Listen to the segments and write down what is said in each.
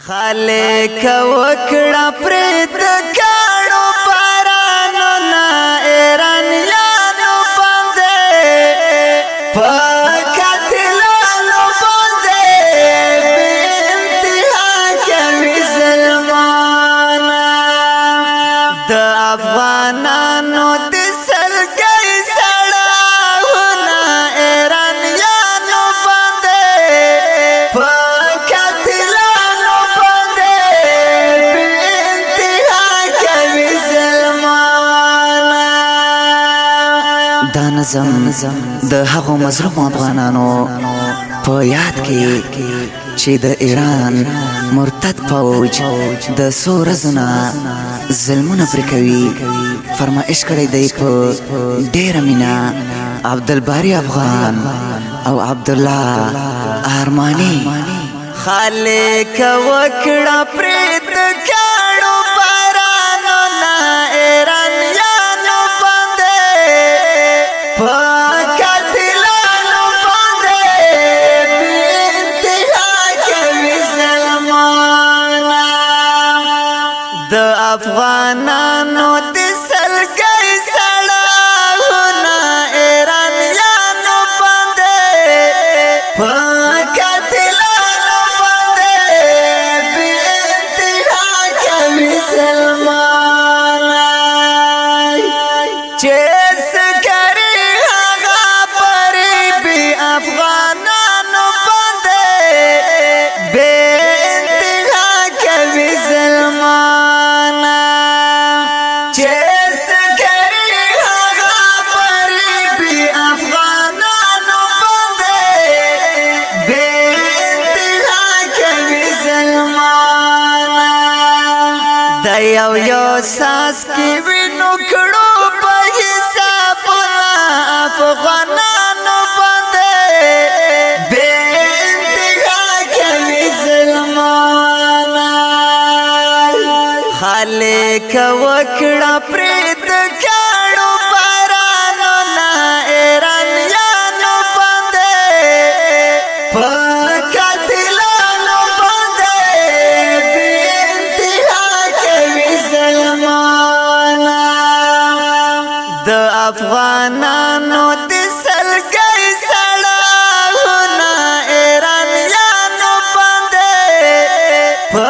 خالق وکړه پرې د کاڼو بارانو نه ایرانیانو باندې په قاتلانو باندې بې انتها کوي ظلمونه د افغانانو د سلګۍ سړاونه ایرانیانو باندې په دا نظم د هغو مظلوم افغانانو په یاد کې چې د ایران مرتد فوج د څو ورځو نه ظلمونه پرې کوي فرمایش کړی دی په ډېره مینه عبدالباري افغان او عبدالله ارماني خالق وکړه پرې د کاڼو بارانو نه ایرانیانو باندې په قاتلانو باندې بې انتها کوي ظلمونه د افغانانو د سلګۍ سړاونه ایرانیانو باندې په قاتلانو باندې بې انتها کوي ظلمونه چې افغانانو باندې بے انتها کوي ظلمونه چې سکري هغه پرې افغانانو باندې بے انتها کوي ظلمونه د یو ساس کې وینو کړو په حسابونه افغانانو خالق وکړه پرې د کاڼو بارانو نه ایرانیانو باندې په قاتلانو باندې بې انتها کوي ظلمونه د افغانانو د سلګۍ سړاونه ایرانیانو باندې په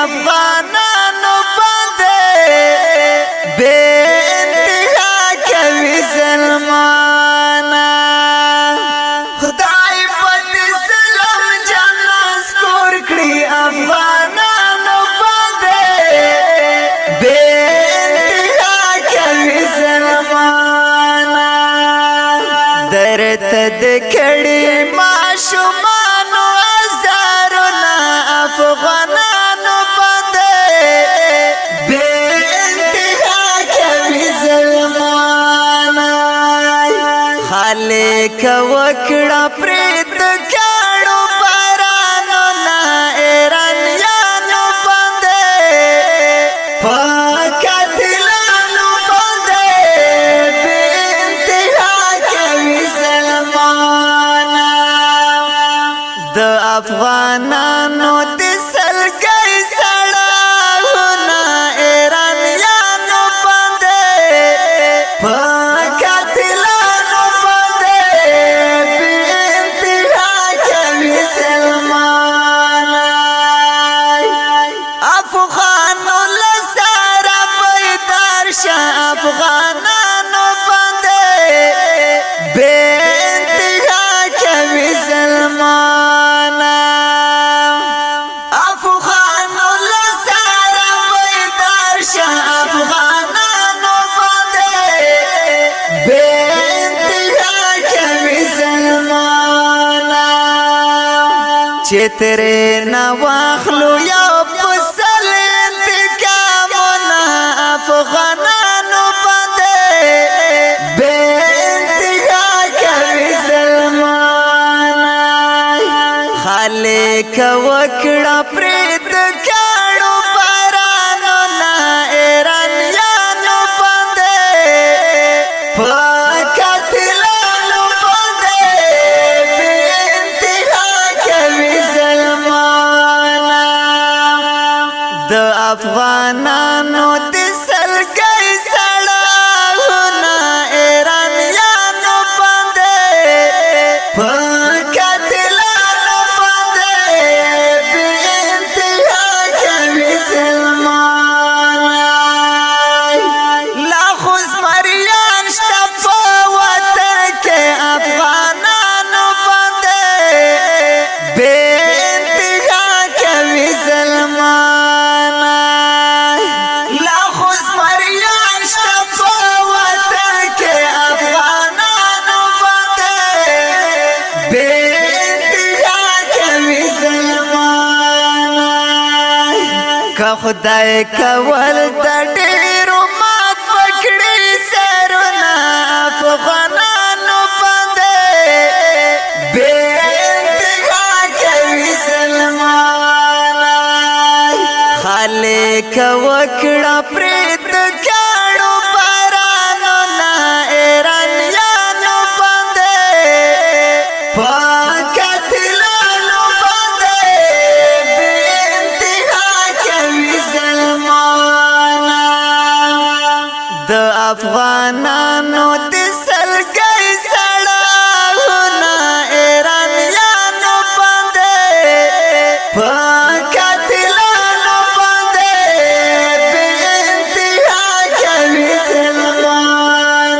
افغانانو باندې بے انتها کوي ظلمونه خدای په ظلم جنت سکور کړی افغانانو باندې بے انتها کوي ظلمونه درته د کړي ماشومانو هزارونه افغانانو خالق وکړه پرې د کاڼو بارانو نه ایرانیانو باندې په قاتلانو باندې بې انتها کوي ظلمونه د افغانانو د سلګۍ سړاونه ایرانیانو باندې په افغانانو باندې بے انتها کوي ظلمونه افغانو لساره بیدار شه افغانانو باندې بے انتها کوي ظلمونه چې ترې نه واخلو یو فصل انتقامونه افغانانو باندې بے انتها کوي ظلمونه خالق وکړه پرې د کاڼو بارانو د افغانانو د سلګۍ سړاونه ایرانیانو باندې په قاتلانو باندې بې انتها کوي سلمان لا خو زمریان شته په وطن کې افغانانو باندې بې انتها کوي سلمان لا خو زمریان شته په وطن کې افغانانو باندې بې انتها کوي سلمان که خدای کول د ډېرو مات پکړي سرونه افغانانو باندې بې انتها کوي سلمان خالق وکړه پرې د کاڼو بارانونه ایرانیانو باندې په قاتلانو باندې بې انتها کوي سلمان د افغانانو د سلګۍ سړاونه ایرانیانو باندې په قاتلانو باندې بې انتها کوي سلمان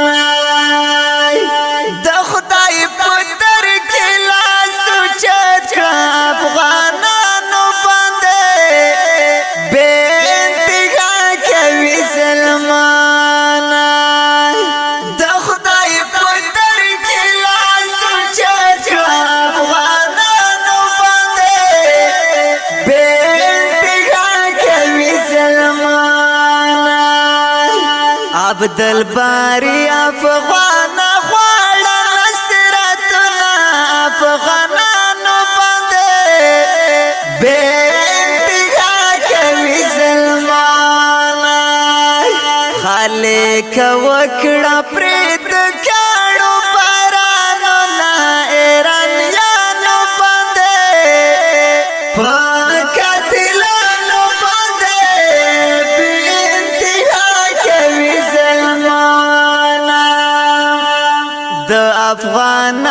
د خدای په در کې لاس اوچت کړه افغانانو باندې بې انتها کوي سلمان د خدای په در کې لاس اوچت کړه افغانانو باندې بې انتها کوي سلمان عبدالباری افغان غواړه نصرتونه افغانانو باندې بې انتها کوي سلمان خالق وکړه پرې د کاڼو بارانونه ایرانیانو باندې په قاتلانو باندې بې انتها کوي سلمان د افغان